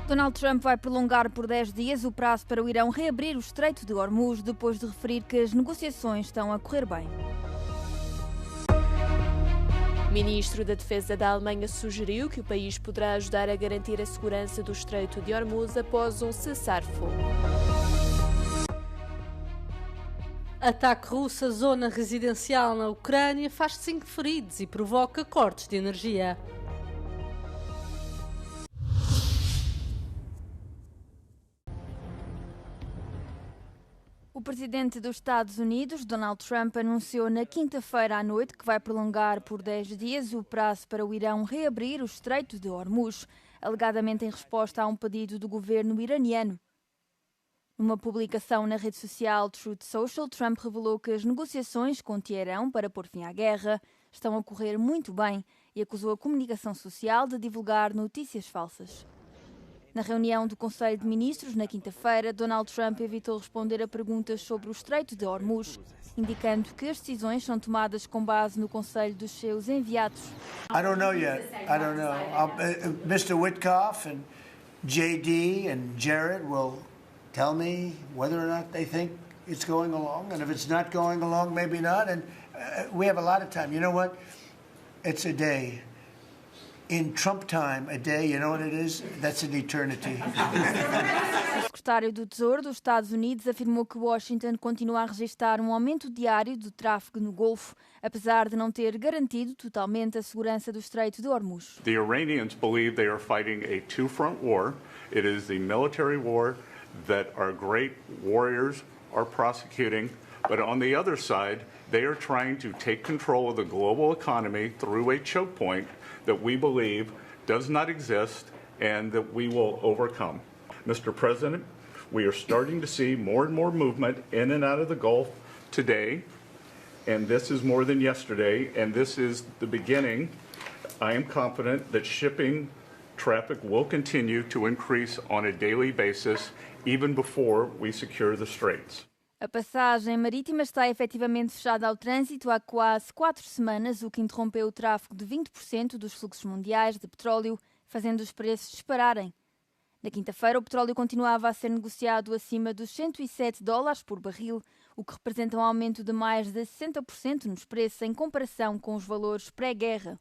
Donald Trump vai prolongar por 10 dias o prazo para o Irão reabrir o Estreito de Hormuz, depois de referir que as negociações estão a correr bem. O ministro da Defesa da Alemanha sugeriu que o país poderá ajudar a garantir a segurança do Estreito de Hormuz após um cessar-fogo. Ataque russo à zona residencial na Ucrânia faz 5 feridos e provoca cortes de energia. O presidente dos Estados Unidos, Donald Trump, anunciou na quinta-feira à noite que vai prolongar por 10 dias o prazo para o Irão reabrir o Estreito de Hormuz, alegadamente em resposta a um pedido do governo iraniano. Numa publicação na rede social Truth Social, Trump revelou que as negociações com Teherão para pôr fim à guerra estão a correr muito bem e acusou a comunicação social de divulgar notícias falsas. Na reunião do Conselho de Ministros, na quinta-feira, Donald Trump evitou responder a perguntas sobre o Estreito de Hormuz, indicando que as decisões são tomadas com base no conselho dos seus enviados. I don't know yet. I don't know. Mr. Witkoff and JD and Jared will tell me whether or not they think it's going along, and if it's not going along, maybe not. And we have a lot of time. You know what? It's a day. In Trump time, a day, you know what it is? That's an eternity. O secretário do Tesouro dos Estados Unidos afirmou que Washington continua a registrar um aumento diário do tráfego no Golfo, apesar de não ter garantido totalmente a segurança do Estreito de Hormuz. The Iranians believe they are fighting a two-front war. It is the military war that our great warriors are prosecuting, but on the other side, they are trying to take control of the global economy through a choke point that we believe does not exist and that we will overcome. Mr. President, we are starting to see more and more movement in and out of the Gulf today, and this is more than yesterday, and this is the beginning. I am confident that shipping traffic will continue to increase on a daily basis even before we secure the straits. A passagem marítima está efetivamente fechada ao trânsito há quase 4 semanas, o que interrompeu o tráfego de 20% dos fluxos mundiais de petróleo, fazendo os preços dispararem. Na quinta-feira, o petróleo continuava a ser negociado acima dos $107 por barril, o que representa um aumento de mais de 60% nos preços em comparação com os valores pré-guerra.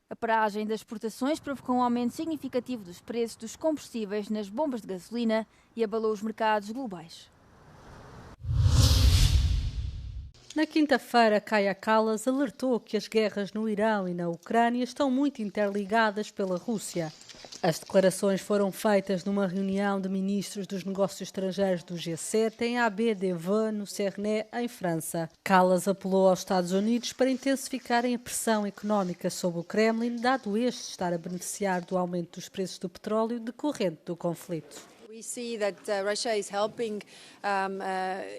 A paragem das exportações provocou um aumento significativo dos preços dos combustíveis nas bombas de gasolina e abalou os mercados globais. Na quinta-feira, Kaja Kallas alertou que as guerras no Irão e na Ucrânia estão muito interligadas pela Rússia. As declarações foram feitas numa reunião de ministros dos negócios estrangeiros do G7 em Abbé-des-Vaux, no Cernay, em França. Kallas apelou aos Estados Unidos para intensificarem a pressão económica sobre o Kremlin, dado este estar a beneficiar do aumento dos preços do petróleo decorrente do conflito. We see that Russia is helping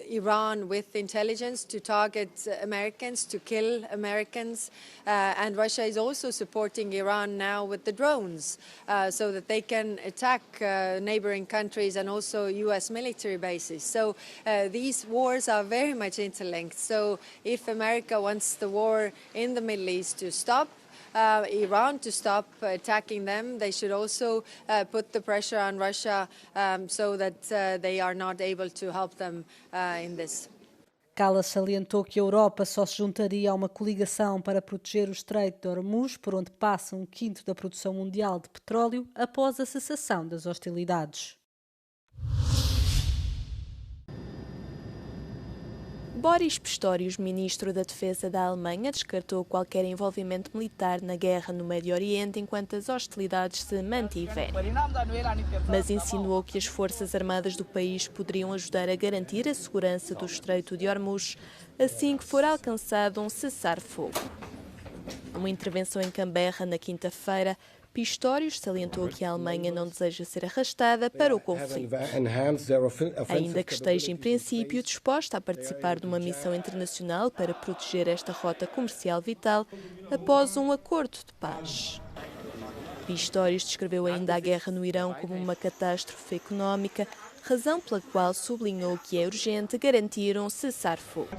Iran with intelligence to target Americans, to kill Americans, and Russia is also supporting Iran now with the drones so that they can attack neighboring countries and also US military bases. So these wars are very much interlinked. So if America wants the war in the Middle East to stop, Iran to stop attacking them, they should also put the pressure on Russia so that they are not able to help them in this. Kallas salientou que a Europa só se juntaria a uma coligação para proteger o Estreito de Hormuz, por onde passa 1/5 da produção mundial de petróleo, após a cessação das hostilidades. Boris Pistorius, ministro da Defesa da Alemanha, descartou qualquer envolvimento militar na guerra no Médio Oriente enquanto as hostilidades se mantiverem. Mas insinuou que as forças armadas do país poderiam ajudar a garantir a segurança do Estreito de Hormuz assim que for alcançado um cessar-fogo. Numa intervenção em Canberra na quinta-feira, Pistorius salientou que a Alemanha não deseja ser arrastada para o conflito, ainda que esteja em princípio disposta a participar de uma missão internacional para proteger esta rota comercial vital após um acordo de paz. Pistorius descreveu ainda a guerra no Irão como uma catástrofe económica, razão pela qual sublinhou que é urgente garantir um cessar-fogo.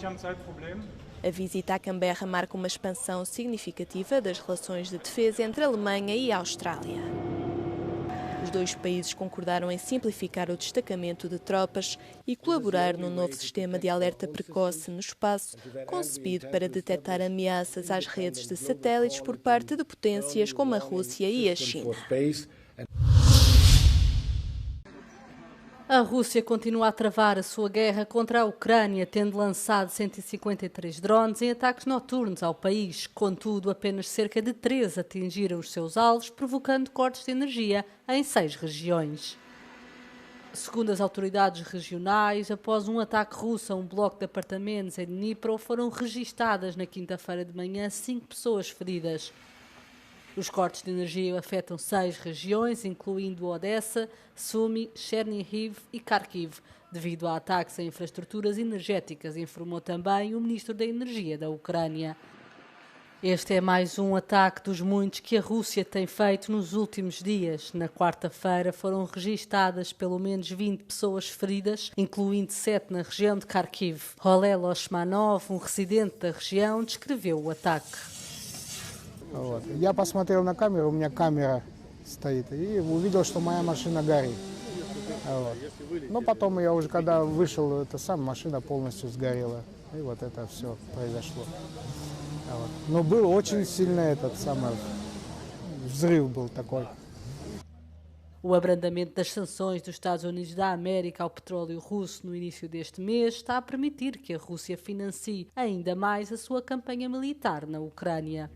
A visita a Canberra marca uma expansão significativa das relações de defesa entre a Alemanha e a Austrália. Os dois países concordaram em simplificar o destacamento de tropas e colaborar num novo sistema de alerta precoce no espaço, concebido para detectar ameaças às redes de satélites por parte de potências como a Rússia e a China. A Rússia continua a travar a sua guerra contra a Ucrânia, tendo lançado 153 drones em ataques noturnos ao país. Contudo, apenas cerca de 3 atingiram os seus alvos, provocando cortes de energia em 6 regiões. Segundo as autoridades regionais, após um ataque russo a um bloco de apartamentos em Dnipro, foram registadas na quinta-feira de manhã 5 pessoas feridas. Os cortes de energia afetam 6 regiões, incluindo Odessa, Sumy, Chernihiv e Kharkiv, devido a ataques a infraestruturas energéticas, informou também o ministro da Energia da Ucrânia. Este é mais um ataque dos muitos que a Rússia tem feito nos últimos dias. Na quarta-feira foram registadas pelo menos 20 pessoas feridas, incluindo 7 na região de Kharkiv. Rolel Osmanov, um residente da região, descreveu o ataque. Вот. Я посмотрел на камеру, у меня камера стоит, и увидел, что моя машина горит. Вот. Но потом я уже, когда вышел, машина полностью сгорела. И вот это все произошло. Вот. Но был очень сильный взрыв был такой. O abrandamento das sanções dos Estados Unidos da América ao petróleo russo no início deste mês está a permitir que a Rússia financie ainda mais a sua campanha militar na Ucrânia.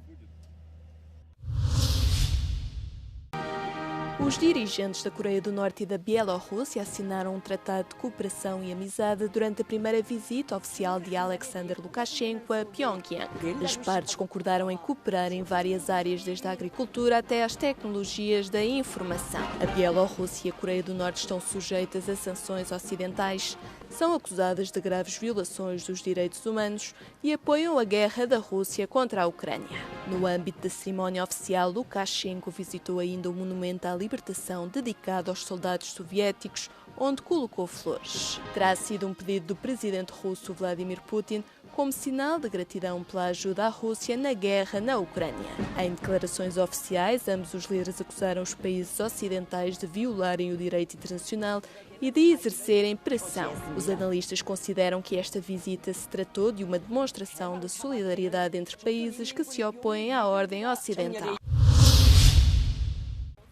Os dirigentes da Coreia do Norte e da Bielorrússia assinaram um tratado de cooperação e amizade durante a primeira visita oficial de Alexander Lukashenko a Pyongyang. As partes concordaram em cooperar em várias áreas, desde a agricultura até às tecnologias da informação. A Bielorrússia e a Coreia do Norte estão sujeitas a sanções ocidentais, são acusadas de graves violações dos direitos humanos e apoiam a guerra da Rússia contra a Ucrânia. No âmbito da cerimónia oficial, Lukashenko visitou ainda o monumento à libertação dedicado aos soldados soviéticos, onde colocou flores. Terá sido um pedido do presidente russo Vladimir Putin como sinal de gratidão pela ajuda à Rússia na guerra na Ucrânia. Em declarações oficiais, ambos os líderes acusaram os países ocidentais de violarem o direito internacional e de exercerem pressão. Os analistas consideram que esta visita se tratou de uma demonstração de solidariedade entre países que se opõem à ordem ocidental.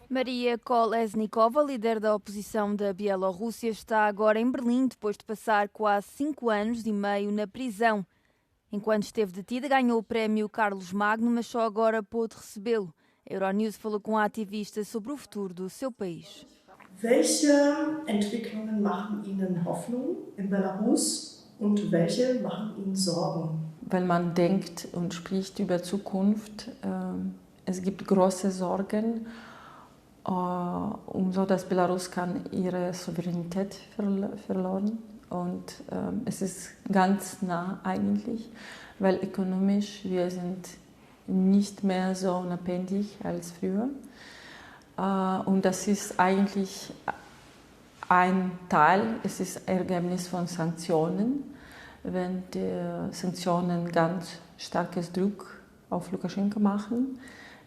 Maria Kolesnikova, líder da oposição da Bielorrússia, está agora em Berlim depois de passar quase 5 anos e meio na prisão. Enquanto esteve detida, ganhou o prémio Carlos Magno, mas só agora pôde recebê-lo. A Euronews falou com a ativista sobre o futuro do seu país. Welche Entwicklungen machen Ihnen Hoffnung in Belarus und welche machen Ihnen Sorgen? Wenn man denkt und spricht über Zukunft, es gibt große Sorgen, so dass Belarus kann ihre Souveränität verloren und es ist ganz nah eigentlich, weil ökonomisch wir sind nicht mehr so unabhängig als früher. Und das ist eigentlich ein Teil, es ist Ergebnis von Sanktionen. Wenn die Sanktionen ganz starkes Druck auf Lukaschenko machen,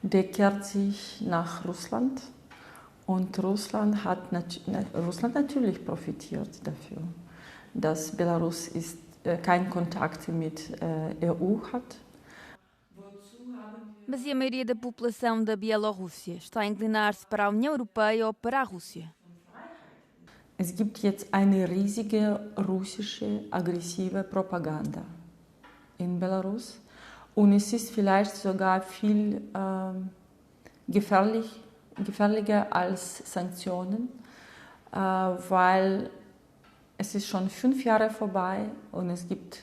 der kehrt sich nach Russland. Und Russland hat natürlich profitiert dafür, dass Belarus keinen Kontakt mit EU hat. Mas e a maioria da população da Bielorrússia está a inclinar-se para a União Europeia ou para a Rússia? Es gibt jetzt eine riesige russische aggressive Propaganda in Belarus und es ist vielleicht sogar viel gefährlicher als Sanktionen, weil es ist schon 5 Jahre vorbei und es gibt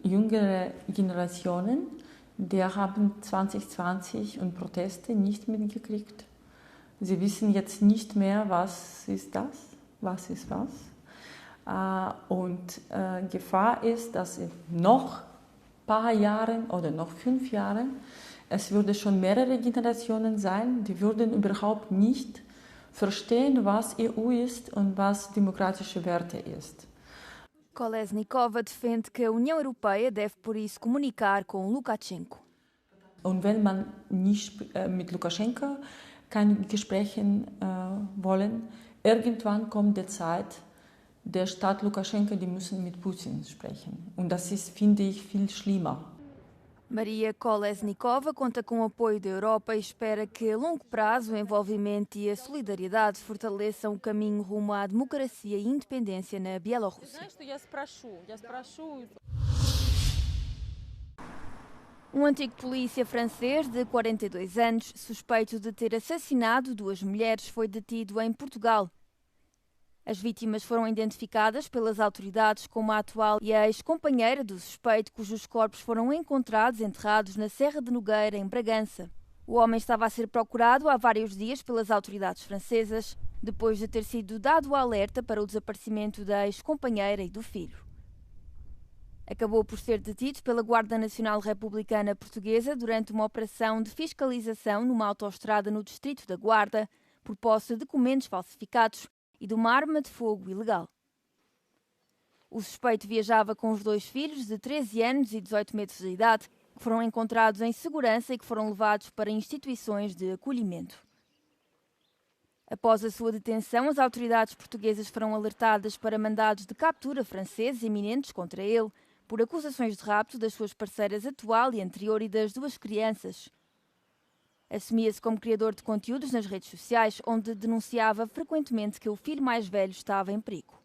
jüngere Generationen, die haben 2020 und Proteste nicht mitgekriegt. Sie wissen jetzt nicht mehr, was ist das, was ist was. Und Gefahr ist, dass in noch ein paar Jahren oder noch 5 Jahren, es würde schon mehrere Generationen sein, die würden überhaupt nicht verstehen, was EU ist und was demokratische Werte ist. Kolesnikova defende que a União Europeia deve, por isso, comunicar com Lukashenko. Und wenn man nicht mit Lukaschenko keine Gespräche wollen. Irgendwann kommt die Zeit, der Staat Lukaschenko, die müssen mit Putin sprechen. Und das ist, finde ich, viel schlimmer. Maria Kolesnikova conta com o apoio da Europa e espera que, a longo prazo, o envolvimento e a solidariedade fortaleçam o caminho rumo à democracia e independência na Bielorrússia. Um antigo polícia francês de 42 anos, suspeito de ter assassinado 2 mulheres, foi detido em Portugal. As vítimas foram identificadas pelas autoridades como a atual e a ex-companheira do suspeito, cujos corpos foram encontrados enterrados na Serra de Nogueira, em Bragança. O homem estava a ser procurado há vários dias pelas autoridades francesas, depois de ter sido dado o alerta para o desaparecimento da ex-companheira e do filho. Acabou por ser detido pela Guarda Nacional Republicana Portuguesa durante uma operação de fiscalização numa autoestrada no distrito da Guarda, por posse de documentos falsificados e de uma arma de fogo ilegal. O suspeito viajava com os 2 filhos de 13 anos e 18 meses de idade, que foram encontrados em segurança e que foram levados para instituições de acolhimento. Após a sua detenção, as autoridades portuguesas foram alertadas para mandados de captura franceses iminentes contra ele, por acusações de rapto das suas parceiras atual e anterior e das 2 crianças. Assumia-se como criador de conteúdos nas redes sociais, onde denunciava frequentemente que o filho mais velho estava em perigo.